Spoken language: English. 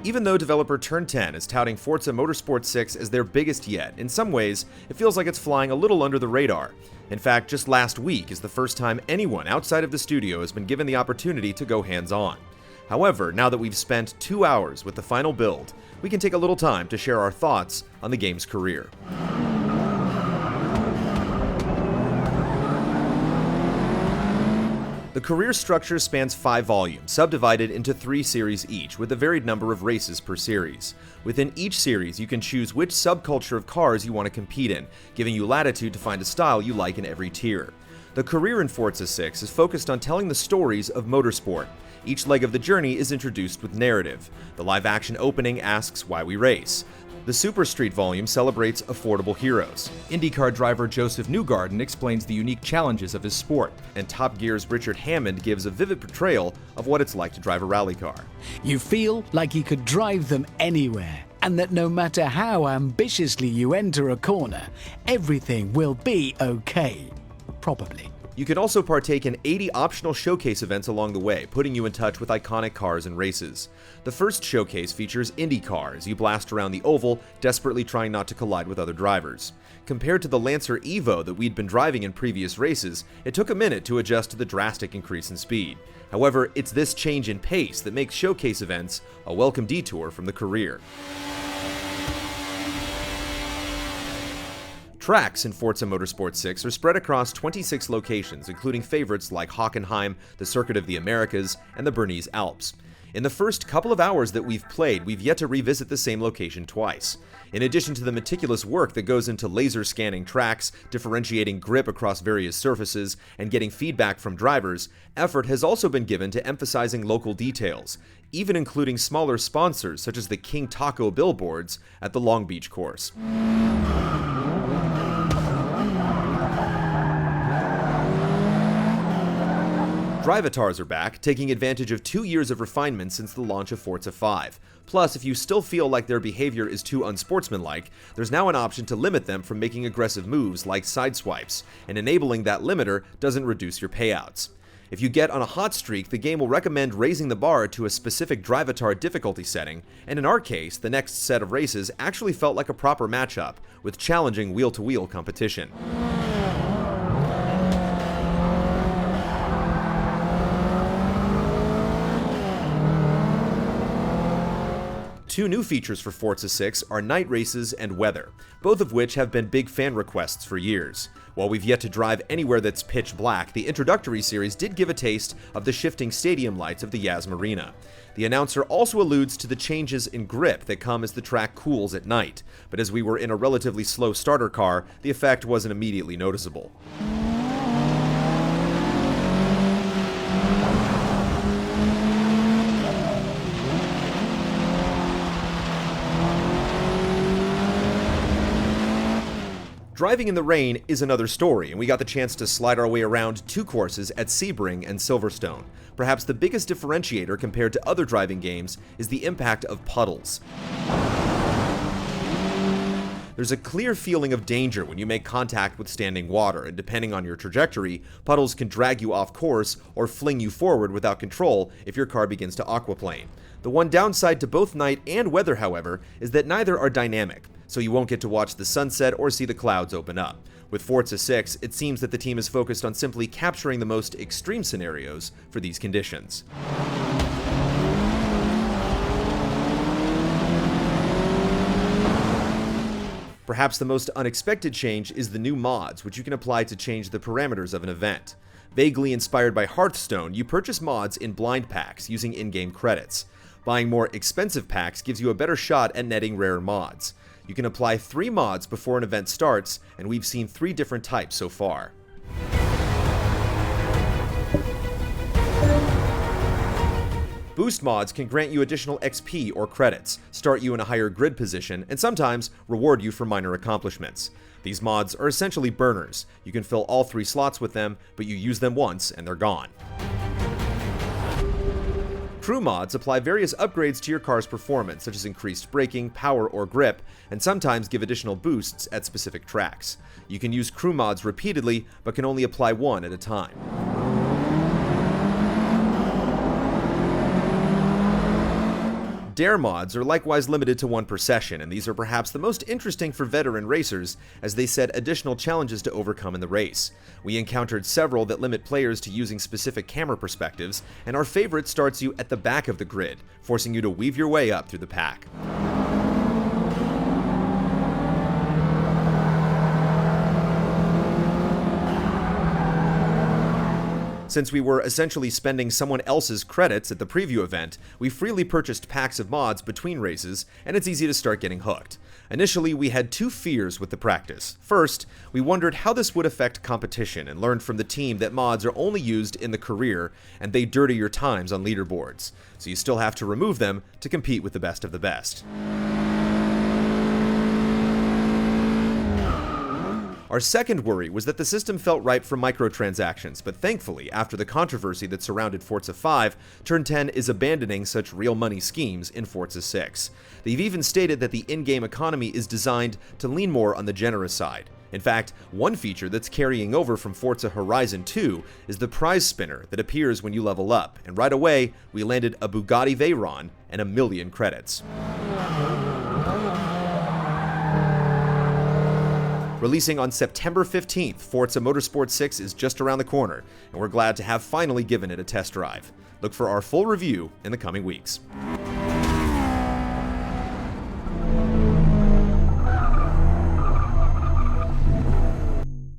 Even though developer Turn10 is touting Forza Motorsport 6 as their biggest yet, in some ways, it feels like it's flying a little under the radar. In fact, just last week is the first time anyone outside of the studio has been given the opportunity to go hands-on. However, now that we've spent 2 hours with the final build, we can take a little time to share our thoughts on the game's career. The career structure spans 5 volumes, subdivided into 3 series each, with a varied number of races per series. Within each series, you can choose which subculture of cars you want to compete in, giving you latitude to find a style you like in every tier. The career in Forza 6 is focused on telling the stories of motorsport. Each leg of the journey is introduced with narrative. The live-action opening asks why we race. The Super Street volume celebrates affordable heroes. IndyCar driver Joseph Newgarden explains the unique challenges of his sport, and Top Gear's Richard Hammond gives a vivid portrayal of what it's like to drive a rally car. You feel like you could drive them anywhere, and that no matter how ambitiously you enter a corner, everything will be okay. Probably. You can also partake in 80 optional showcase events along the way, putting you in touch with iconic cars and races. The first showcase features IndyCar as you blast around the oval, desperately trying not to collide with other drivers. Compared to the Lancer Evo that we'd been driving in previous races, it took a minute to adjust to the drastic increase in speed. However, it's this change in pace that makes showcase events a welcome detour from the career. Tracks in Forza Motorsport 6 are spread across 26 locations, including favorites like Hockenheim, the Circuit of the Americas, and the Bernese Alps. In the first couple of hours that we've played, we've yet to revisit the same location twice. In addition to the meticulous work that goes into laser scanning tracks, differentiating grip across various surfaces, and getting feedback from drivers, effort has also been given to emphasizing local details, even including smaller sponsors such as the King Taco billboards at the Long Beach course. Drivatars are back, taking advantage of 2 years of refinement since the launch of Forza 5. Plus, if you still feel like their behavior is too unsportsmanlike, there's now an option to limit them from making aggressive moves like sideswipes, and enabling that limiter doesn't reduce your payouts. If you get on a hot streak, the game will recommend raising the bar to a specific Drivatar difficulty setting, and in our case, the next set of races actually felt like a proper matchup, with challenging wheel-to-wheel competition. Two new features for Forza 6 are night races and weather, both of which have been big fan requests for years. While we've yet to drive anywhere that's pitch black, the introductory series did give a taste of the shifting stadium lights of the Yas Marina. The announcer also alludes to the changes in grip that come as the track cools at night, but as we were in a relatively slow starter car, the effect wasn't immediately noticeable. Driving in the rain is another story, and we got the chance to slide our way around 2 courses at Sebring and Silverstone. Perhaps the biggest differentiator compared to other driving games is the impact of puddles. There's a clear feeling of danger when you make contact with standing water, and depending on your trajectory, puddles can drag you off course or fling you forward without control if your car begins to aquaplane. The one downside to both night and weather, however, is that neither are dynamic, so you won't get to watch the sunset or see the clouds open up. With Forza 6, it seems that the team is focused on simply capturing the most extreme scenarios for these conditions. Perhaps the most unexpected change is the new mods, which you can apply to change the parameters of an event. Vaguely inspired by Hearthstone, you purchase mods in blind packs using in-game credits. Buying more expensive packs gives you a better shot at netting rare mods. You can apply 3 mods before an event starts, and we've seen 3 different types so far. Boost mods can grant you additional XP or credits, start you in a higher grid position, and sometimes reward you for minor accomplishments. These mods are essentially burners. You can fill all 3 slots with them, but you use them once and they're gone. Crew mods apply various upgrades to your car's performance, such as increased braking, power, or grip, and sometimes give additional boosts at specific tracks. You can use crew mods repeatedly, but can only apply one at a time. Dare mods are likewise limited to one per session, and these are perhaps the most interesting for veteran racers as they set additional challenges to overcome in the race. We encountered several that limit players to using specific camera perspectives, and our favorite starts you at the back of the grid, forcing you to weave your way up through the pack. Since we were essentially spending someone else's credits at the preview event, we freely purchased packs of mods between races, and it's easy to start getting hooked. Initially, we had two fears with the practice. First, we wondered how this would affect competition and learned from the team that mods are only used in the career and they dirty your times on leaderboards, so you still have to remove them to compete with the best of the best. Our second worry was that the system felt ripe for microtransactions, but thankfully, after the controversy that surrounded Forza 5, Turn 10 is abandoning such real money schemes in Forza 6. They've even stated that the in-game economy is designed to lean more on the generous side. In fact, one feature that's carrying over from Forza Horizon 2 is the prize spinner that appears when you level up, and right away, we landed a Bugatti Veyron and 1,000,000 credits. Releasing on September 15th, Forza Motorsport 6 is just around the corner, and we're glad to have finally given it a test drive. Look for our full review in the coming weeks.